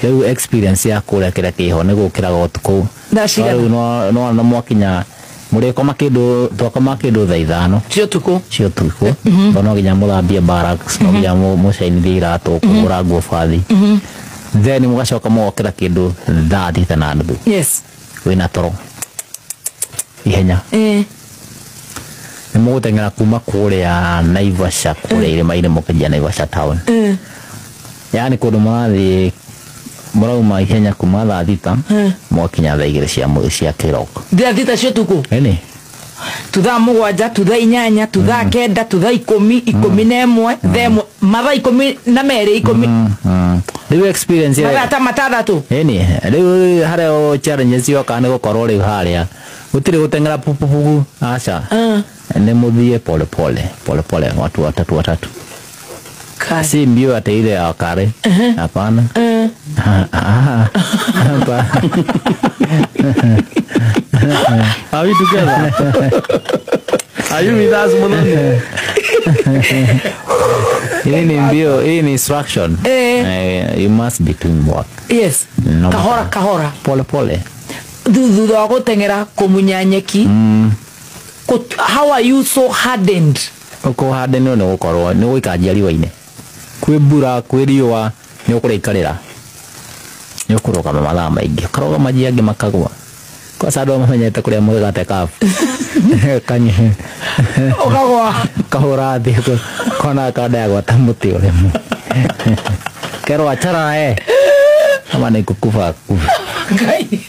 Keu experience ya kula kira kiho nego kira gotuko. No mwakinya mureko makindo toka makindo tha ithano cio tuko no ginya muthambia barracks no ginya mucaini irato kugura nguo bathi then mugacoka mwokira kindu tha thita na nuthu yes wina toro ihenya nimugutengera kuma kuria Naivasha kuria irima-ini mukijia Naivasha town yani kundu marathi murauma ihenya kuma tha thita mwakinya tha igiri cia kiroko tha thita cio tuko eni tutha mugwanja tutha inyanya tutha kenda tutha 11 themwe matha 12 10 riu experience ya matha matatatu eni riu hareo challenges yo kana gukorwo ri haria utire gutengera pupupu acha ne muthie pole pole watu watatu kasi mbio ate ile ya kare hapana Are we together? Are you with us, Mulonde? In instruction, you must be doing work. Yes. No kahora. Pole. Thutha wa gutengera kumunyanyeki. How are you so hardened? Uko hardened no gukorwo ni guikanjia riwa-ini. Kwi mbura, kwi riwa, ni ukuriikarira. Ni ukurugama mathaa maingi. Karogama jiangi makagwa. Kwa sababu mamenyete kuria mugate kafu. Kanye. Okagwa. Kahora thiko. Kona kada ya gwata muti uremu. Kero achara ama ni kukufa. Kai.